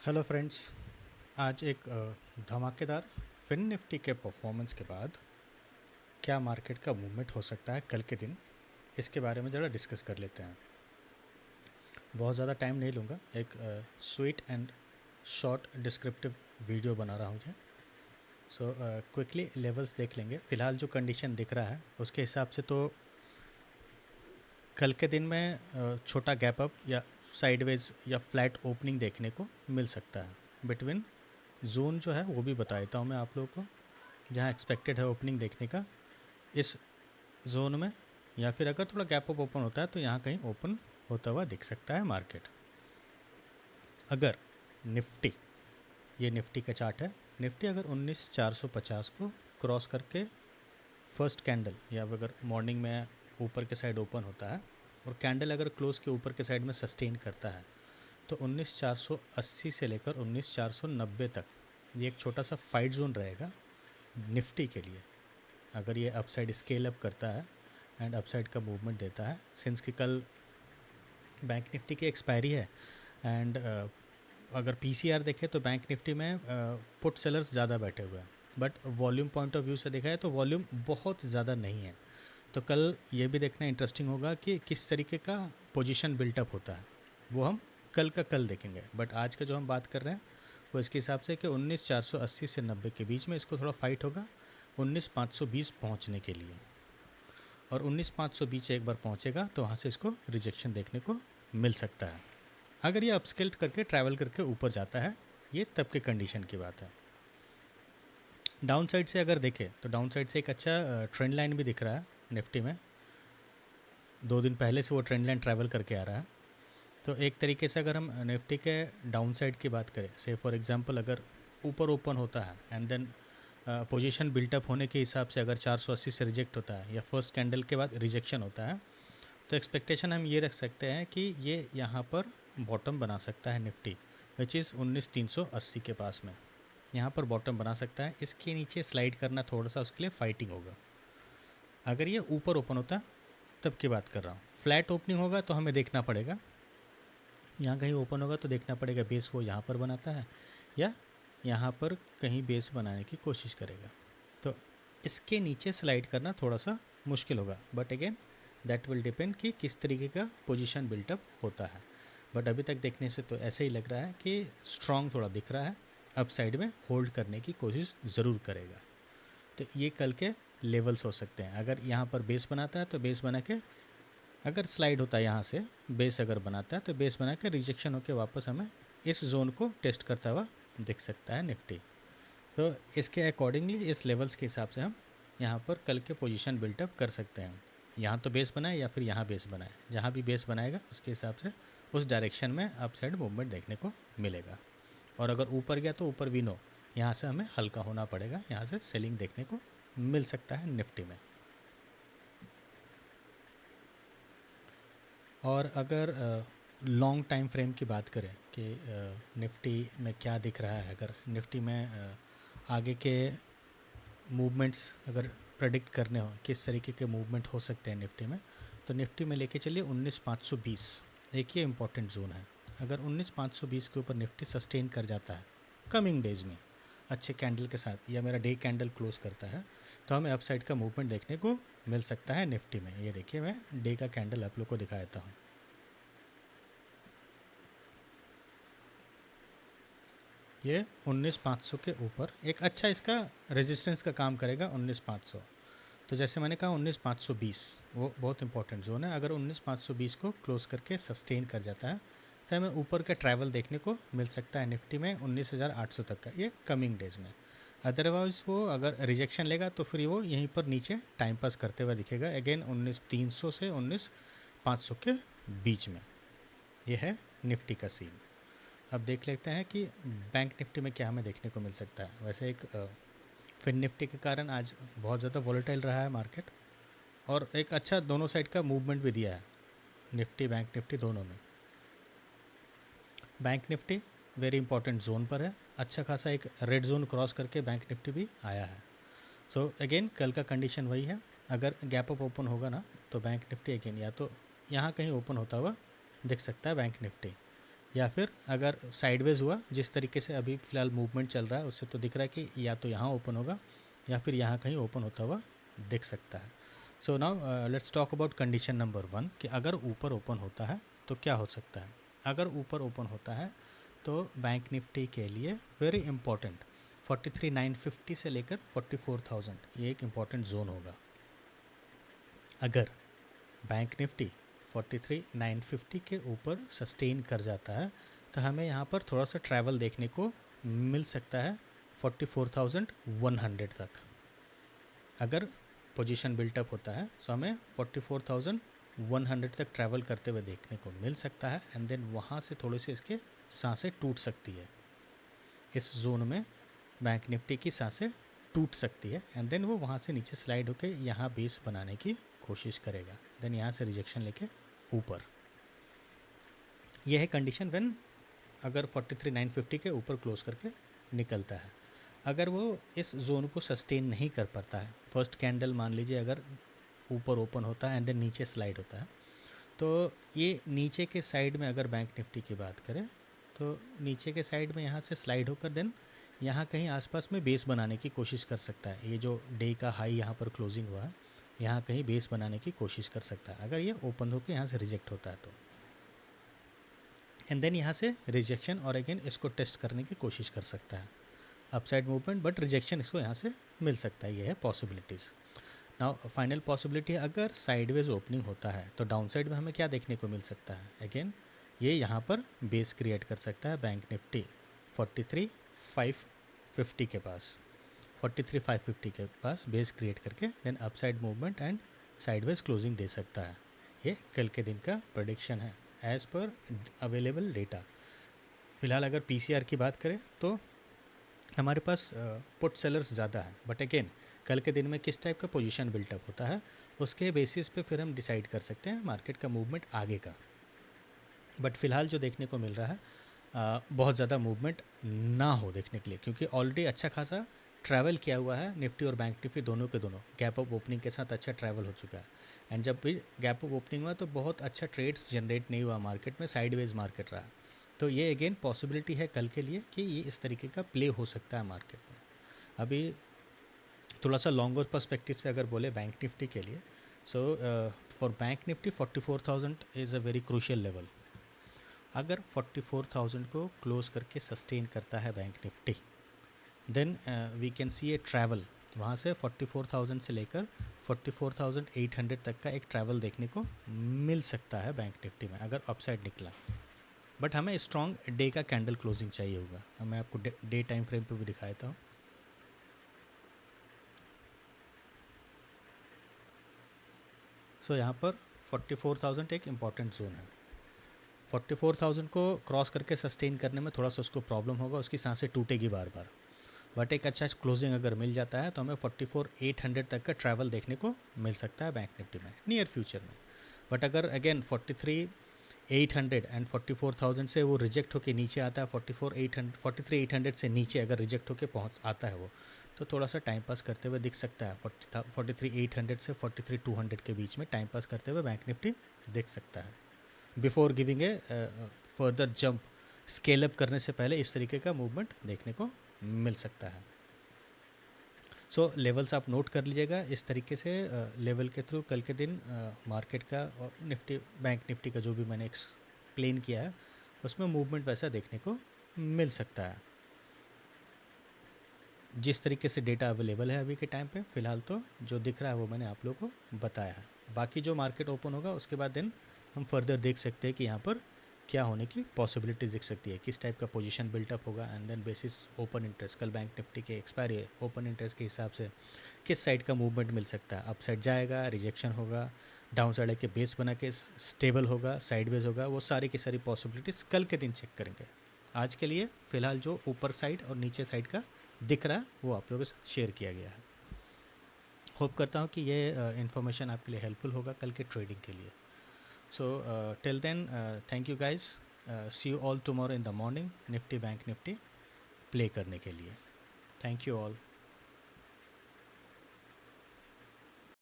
Hello friends. आज एक धमाकेदार फिन निफ्टी के परफॉर्मेंस के बाद क्या मार्केट का मूवमेंट हो सकता है कल के दिन, इसके बारे में ज़रा डिस्कस कर लेते हैं। बहुत ज़्यादा टाइम नहीं लूँगा, एक sweet and short descriptive video बना रहा हूँ। सो क्विकली लेवल्स देख लेंगे। फ़िलहाल जो कंडीशन दिख रहा है उसके हिसाब से तो कल के दिन में छोटा गैप अप या साइडवेज या फ्लैट ओपनिंग देखने को मिल सकता है। बिटवीन जोन जो है वो भी बता देता हूँ मैं आप लोगों को, जहाँ एक्सपेक्टेड है ओपनिंग देखने का इस जोन में, या फिर अगर थोड़ा गैप अप ओपन होता है तो यहाँ कहीं ओपन होता हुआ दिख सकता है मार्केट। अगर निफ्टी, ये निफ्टी का चार्ट है, निफ्टी अगर 19,450 को क्रॉस करके फर्स्ट कैंडल या अगर मॉर्निंग में ऊपर के साइड ओपन होता है और कैंडल अगर क्लोज के ऊपर के साइड में सस्टेन करता है तो 19,480 से लेकर 19,490 तक ये एक छोटा सा फाइट जोन रहेगा निफ्टी के लिए। अगर ये अपसाइड स्केल अप करता है एंड अपसाइड का मूवमेंट देता है, सिंस कि कल बैंक निफ्टी की एक्सपायरी है एंड अगर पीसीआर देखें तो बैंक निफ्टी में पुट सेलर्स ज़्यादा बैठे हुए हैं, but volume point of view से देखा है तो वॉल्यूम बहुत ज़्यादा नहीं है। तो कल ये भी देखना इंटरेस्टिंग होगा कि किस तरीके का पोजीशन बिल्टअप होता है, वो हम कल का कल देखेंगे। बट आज का जो हम बात कर रहे हैं वो इसके हिसाब से कि 19,480 से 90 के बीच में इसको थोड़ा फाइट होगा 19,520 पहुंचने के लिए, और 19,520 एक बार पहुंचेगा तो वहाँ से इसको रिजेक्शन देखने को मिल सकता है। अगर ये अपस्केल करके ट्रैवल करके ऊपर जाता है, ये तब के कंडीशन की बात है। डाउन साइड से अगर देखें तो डाउन साइड से एक अच्छा ट्रेंड लाइन भी दिख रहा है निफ्टी में। 2 दिन पहले से वो ट्रेंड लाइन ट्रैवल करके आ रहा है। तो एक तरीके से अगर हम निफ्टी के डाउन साइड की बात करें, से फॉर एग्जांपल अगर ऊपर ओपन होता है एंड देन पोजीशन बिल्टअप होने के हिसाब से अगर 480 से रिजेक्ट होता है या फर्स्ट कैंडल के बाद रिजेक्शन होता है, तो एक्सपेक्टेशन हम ये रख सकते हैं कि ये यहाँ पर बॉटम बना सकता है निफ्टी, विच इज़ 19,380 के पास में यहाँ पर बॉटम बना सकता है। इसके नीचे स्लाइड करना थोड़ा सा उसके लिए फाइटिंग होगा। अगर ये ऊपर ओपन होता है तब की बात कर रहा हूँ। फ्लैट ओपनिंग होगा तो हमें देखना पड़ेगा, यहाँ कहीं ओपन होगा तो देखना पड़ेगा बेस वो यहाँ पर बनाता है या यहाँ पर कहीं बेस बनाने की कोशिश करेगा। तो इसके नीचे स्लाइड करना थोड़ा सा मुश्किल होगा, but again that will depend कि किस तरीके का पोजीशन बिल्टअप होता है। बट अभी तक देखने से तो ऐसे ही लग रहा है कि स्ट्रॉन्ग थोड़ा दिख रहा है, अप साइड में होल्ड करने की कोशिश ज़रूर करेगा। तो ये कल के लेवल्स हो सकते हैं। अगर यहाँ पर बेस बनाता है तो बेस बना के, अगर स्लाइड होता है यहाँ से बेस अगर बनाता है तो बेस बना के रिजेक्शन होकर वापस हमें इस जोन को टेस्ट करता हुआ दिख सकता है निफ्टी। तो इसके अकॉर्डिंगली इस लेवल्स के हिसाब से हम यहाँ पर कल के पोजीशन बिल्टअप कर सकते हैं। यहाँ तो बेस बनाए या फिर यहाँ बेस बनाए, जहाँ भी बेस बनाएगा उसके हिसाब से उस डायरेक्शन में अप साइड मूवमेंट देखने को मिलेगा। और अगर ऊपर गया तो ऊपर भी नो, यहाँ से हमें हल्का होना पड़ेगा, यहाँ से सेलिंग देखने को मिल सकता है निफ्टी में। और अगर लॉन्ग टाइम फ्रेम की बात करें कि निफ्टी में क्या दिख रहा है, अगर निफ्टी में आगे के मूवमेंट्स अगर प्रेडिक्ट करने हो किस तरीके के मूवमेंट हो सकते हैं निफ्टी में, तो निफ्टी में लेके चलिए 19,520 एक ये इम्पॉर्टेंट जोन है। अगर 19,520 के ऊपर निफ्टी सस्टेन कर जाता है कमिंग डेज में अच्छे कैंडल के साथ, या मेरा डे कैंडल क्लोज करता है, तो हमें अपसाइड का मूवमेंट देखने को मिल सकता है निफ्टी में। ये देखिए मैं डे का कैंडल आप लोग को दिखा देता हूँ। ये 19,500 के ऊपर एक अच्छा इसका रेजिस्टेंस का काम करेगा 19,500। तो जैसे मैंने कहा 19,520 वो बहुत इंपॉर्टेंट जोन है। अगर 19,520 को क्लोज करके सस्टेन कर जाता है तो हमें ऊपर का ट्रैवल देखने को मिल सकता है निफ्टी में 19,800 तक का, ये कमिंग डेज में। अदरवाइज़ वो अगर रिजेक्शन लेगा तो फिर वो यहीं पर नीचे टाइम पास करते हुए दिखेगा अगेन 19,300 से 19,500 के बीच में। ये है निफ्टी का सीन। अब देख लेते हैं कि बैंक निफ्टी में क्या हमें देखने को मिल सकता है। वैसे एक फिन निफ्टी के कारण आज बहुत ज़्यादा वॉलेटाइल रहा है मार्केट, और एक अच्छा दोनों साइड का मूवमेंट भी दिया है निफ्टी बैंक निफ्टी दोनों में। Bank Nifty very important zone पर है, अच्छा खासा एक रेड जोन क्रॉस करके बैंक निफ्टी भी आया है। सो अगेन कल का कंडीशन वही है, अगर गैप अप ओपन होगा ना तो बैंक निफ्टी अगेन या तो यहाँ कहीं ओपन होता हुआ दिख सकता है बैंक निफ्टी, या फिर अगर साइडवेज हुआ, जिस तरीके से अभी फ़िलहाल मूवमेंट चल रहा है उससे तो दिख रहा है कि या तो यहाँ ओपन होगा या फिर यहाँ कहीं ओपन होता हुआ दिख सकता है। So now let's talk about condition number 1 कि अगर ऊपर ओपन होता है तो क्या हो सकता है। अगर ऊपर ओपन होता है तो बैंक निफ्टी के लिए वेरी इंपॉर्टेंट 43,950 से लेकर 44,000 ये एक इम्पॉर्टेंट जोन होगा। अगर बैंक निफ्टी 43,950 के ऊपर सस्टेन कर जाता है तो हमें यहाँ पर थोड़ा सा ट्रैवल देखने को मिल सकता है 44,100 तक। अगर पोजीशन बिल्टअप होता है तो हमें 44,100 तक ट्रैवल करते हुए देखने को मिल सकता है एंड देन वहाँ से थोड़ी सी इसके सांसें टूट सकती है। इस जोन में बैंक निफ्टी की सांसें टूट सकती है एंड देन वो वहाँ से नीचे स्लाइड होकर यहाँ बेस बनाने की कोशिश करेगा, देन यहाँ से रिजेक्शन लेके ऊपर। यह है कंडीशन व्हेन अगर 43,950 के ऊपर क्लोज करके निकलता है। अगर वो इस जोन को सस्टेन नहीं कर पाता है, फर्स्ट कैंडल मान लीजिए अगर ऊपर ओपन होता है एंड देन नीचे स्लाइड होता है, तो ये नीचे के साइड में अगर बैंक निफ्टी की बात करें तो नीचे के साइड में यहाँ से स्लाइड होकर देन यहाँ कहीं आसपास में बेस बनाने की कोशिश कर सकता है। ये जो डे का हाई यहाँ पर क्लोजिंग हुआ है, यहाँ कहीं बेस बनाने की कोशिश कर सकता है अगर ये ओपन होकर यहाँ से रिजेक्ट होता है तो। एंड देन यहाँ से रिजेक्शन और अगेन इसको टेस्ट करने की कोशिश कर सकता है, अपसाइड मूवमेंट बट रिजेक्शन इसको यहाँ से मिल सकता है। ये है पॉसिबिलिटीज़। नाउ फाइनल पॉसिबिलिटी है अगर साइडवेज ओपनिंग होता है तो डाउन साइड में हमें क्या देखने को मिल सकता है। अगेन ये यहाँ पर बेस क्रिएट कर सकता है बैंक निफ्टी 43,550 के पास, 43,550 के पास बेस क्रिएट करके then upside movement and sideways closing दे सकता है। ये कल के दिन का प्रेडिक्शन है एज़ पर अवेलेबल डेटा। फ़िलहाल अगर पीसीआर की बात करें तो हमारे पास पुट सेलर्स ज़्यादा है, बट अगेन कल के दिन में किस टाइप का पोजीशन बिल्टअप होता है उसके बेसिस पे फिर हम डिसाइड कर सकते हैं मार्केट का मूवमेंट आगे का। बट फ़िलहाल जो देखने को मिल रहा है बहुत ज़्यादा मूवमेंट ना हो देखने के लिए, क्योंकि ऑलरेडी अच्छा खासा ट्रैवल किया हुआ है निफ्टी और बैंक निफ्टी दोनों के दोनों गैप अप ओपनिंग के साथ अच्छा ट्रैवल हो चुका है। एंड जब भी गैप अप ओपनिंग हुआ तो बहुत अच्छा ट्रेड्स जनरेट नहीं हुआ मार्केट में, साइडवेज मार्केट रहा। तो ये अगेन पॉसिबिलिटी है कल के लिए कि ये इस तरीके का प्ले हो सकता है मार्केट में। अभी थोड़ा सा लॉन्गर पर्सपेक्टिव से अगर बोले बैंक निफ्टी के लिए, so for bank Nifty 44,000 is a very crucial level. अगर 44,000 को क्लोज करके सस्टेन करता है bank Nifty then we can see a travel वहाँ से 44,000 से लेकर 44,800 तक का एक ट्रैवल देखने को मिल सकता है बैंक निफ्टी में अगर अपसाइड निकला। बट हमें स्ट्रॉन्ग डे का कैंडल क्लोजिंग चाहिए होगा। मैं आपको डे टाइम फ्रेम पे भी दिखाया था। सो यहाँ पर 44,000 एक इम्पॉर्टेंट जोन है। 44,000 को क्रॉस करके सस्टेन करने में थोड़ा सा उसको प्रॉब्लम होगा, उसकी सांसें टूटेगी बार बार। बट एक अच्छा क्लोजिंग अगर मिल जाता है तो हमें 44,800 तक का ट्रैवल देखने को मिल सकता है बैंक निफ्टी में नियर फ्यूचर में। बट अगर अगेन 43,800 एंड 44,000 से वो रिजेक्ट होकर नीचे आता है, 43,800 से नीचे अगर रिजेक्ट होकर पहुँच आता है वो, तो थोड़ा सा टाइम पास करते हुए दिख सकता है। 43,800 से 43,200 के बीच में टाइम पास करते हुए बैंक निफ्टी दिख सकता है before giving a further jump. Scale up करने से पहले इस तरीके का मूवमेंट देखने को मिल सकता है। सो लेवल्स आप नोट कर लीजिएगा इस तरीके से। लेवल के थ्रू कल के दिन मार्केट का और निफ्टी बैंक निफ्टी का जो भी मैंने एक्सप्लेन किया है उसमें मूवमेंट वैसा देखने को मिल सकता है जिस तरीके से डेटा अवेलेबल है अभी के टाइम पे। फ़िलहाल तो जो दिख रहा है वो मैंने आप लोगों को बताया है। बाकी जो मार्केट ओपन होगा उसके बाद दिन हम फर्दर देख सकते हैं कि यहाँ पर क्या होने की पॉसिबिलिटी दिख सकती है, किस टाइप का पोजीशन बिल्टअप होगा and then basis open interest कल बैंक निफ्टी के एक्सपायरी ओपन इंटरेस्ट के हिसाब से किस साइड का मूवमेंट मिल सकता है। अप साइड जाएगा, रिजेक्शन होगा, डाउन साइड के बेस बना के स्टेबल होगा, साइडवेज होगा, वो सारी की सारी पॉसिबिलिटीज़ कल के दिन चेक करेंगे। आज के लिए फ़िलहाल जो ऊपर साइड और नीचे साइड का दिख रहा है वो आप लोगों के साथ शेयर किया गया है। होप करता हूँ कि ये इन्फॉर्मेशन आपके लिए हेल्पफुल होगा कल के ट्रेडिंग के लिए। So till then thank you guys, see you all tomorrow in the morning Nifty bank Nifty play करने के लिए। Thank you all.